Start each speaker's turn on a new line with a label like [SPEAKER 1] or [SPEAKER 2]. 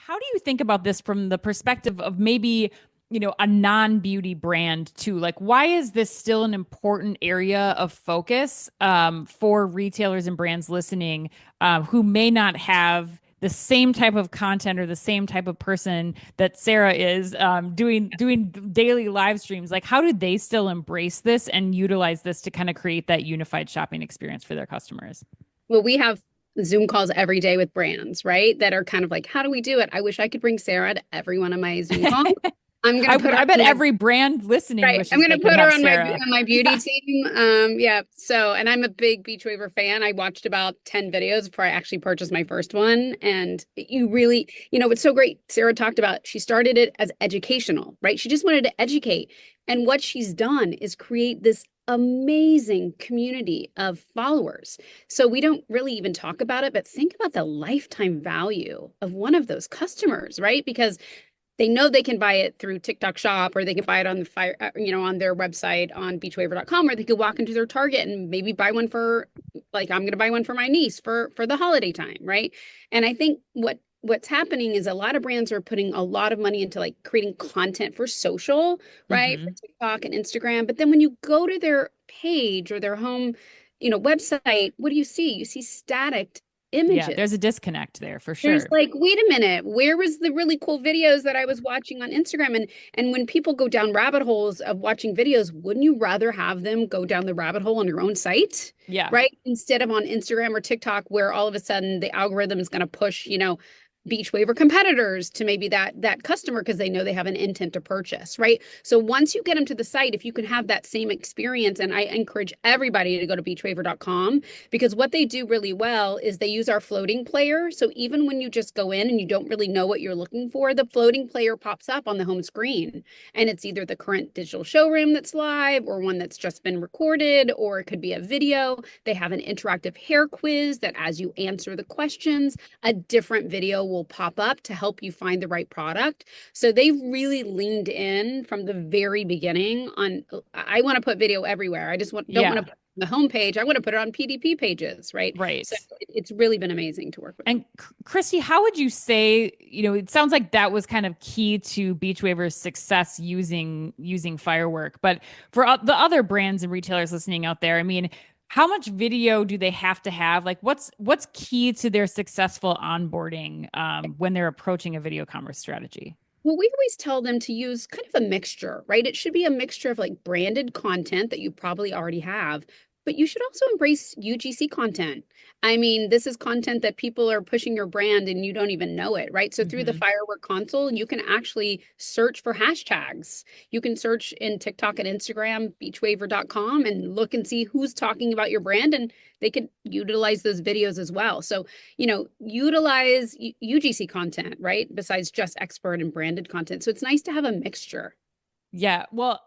[SPEAKER 1] how do you think about this from the perspective of maybe, a non-beauty brand too? Like, why is this still an important area of focus for retailers and brands listening who may not have the same type of content or the same type of person that Sarah is doing daily live streams? Like, how do they still embrace this and utilize this to kind of create that unified shopping experience for their customers?
[SPEAKER 2] Well, we have Zoom calls every day with brands, right? That are kind of like, how do we do it? I wish I could bring Sarah to every one of my Zoom calls. I'm gonna put her
[SPEAKER 1] I bet
[SPEAKER 2] on my
[SPEAKER 1] every brand listening
[SPEAKER 2] right. I'm
[SPEAKER 1] wishes
[SPEAKER 2] gonna
[SPEAKER 1] they could
[SPEAKER 2] put her
[SPEAKER 1] have
[SPEAKER 2] on my
[SPEAKER 1] Sarah.
[SPEAKER 2] beauty
[SPEAKER 1] Yeah.
[SPEAKER 2] team. Yeah. So, and I'm a big Beachwaver fan. I watched about 10 videos before I actually purchased my first one. And you really, it's so great. Sarah talked about she started it as educational, right? She just wanted to educate. And what she's done is create this amazing community of followers. So we don't really even talk about it, but think about the lifetime value of one of those customers, right? Because they know they can buy it through TikTok Shop, or they can buy it on the on their website on beachwaver.com, or they could walk into their Target and maybe buy one for, like, I'm going to buy one for my niece for the holiday time, right? And I think what's happening is a lot of brands are putting a lot of money into like creating content for social, right? For
[SPEAKER 1] Hmm.
[SPEAKER 2] TikTok and Instagram. But then when you go to their page or their home, website, what do you see? You see static
[SPEAKER 1] Yeah,
[SPEAKER 2] images.
[SPEAKER 1] there's a disconnect there for
[SPEAKER 2] There's
[SPEAKER 1] sure.
[SPEAKER 2] like, wait a minute, where was the really cool videos that I was watching on Instagram? And when people go down rabbit holes of watching videos, wouldn't you rather have them go down the rabbit hole on your own site?
[SPEAKER 1] Yeah.
[SPEAKER 2] Right? Instead of on Instagram or TikTok, where all of a sudden the algorithm is going to push, Beachwaver competitors to maybe that customer because they know they have an intent to purchase, right? So once you get them to the site, if you can have that same experience, and I encourage everybody to go to beachwaver.com, because what they do really well is they use our floating player. So even when you just go in and you don't really know what you're looking for, the floating player pops up on the home screen. And it's either the current digital showroom that's live, or one that's just been recorded, or it could be a video. They have an interactive hair quiz that, as you answer the questions, a different video will pop up to help you find the right product. So they've really leaned in from the very beginning on, I want to put video everywhere. I just don't want to
[SPEAKER 1] Yeah.
[SPEAKER 2] put it on the homepage. I want to put it on PDP pages, right?
[SPEAKER 1] Right.
[SPEAKER 2] So it's really been amazing to work with them.
[SPEAKER 1] And Kristi, how would you say, it sounds like that was kind of key to Beachwaver's success using Firework. But for the other brands and retailers listening out there, I mean, how much video do they have to have? Like, what's key to their successful onboarding when they're approaching a video commerce strategy?
[SPEAKER 2] Well, we always tell them to use kind of a mixture, right? It should be a mixture of like branded content that you probably already have, but you should also embrace UGC content. I mean, this is content that people are pushing your brand and you don't even know it, right? So through the
[SPEAKER 1] Hmm.
[SPEAKER 2] Firework console, you can actually search for hashtags. You can search in TikTok and Instagram, beachwaver.com, and look and see who's talking about your brand, and they could utilize those videos as well. So utilize UGC content, right? Besides just expert and branded content. So it's nice to have a mixture.
[SPEAKER 1] Yeah, well,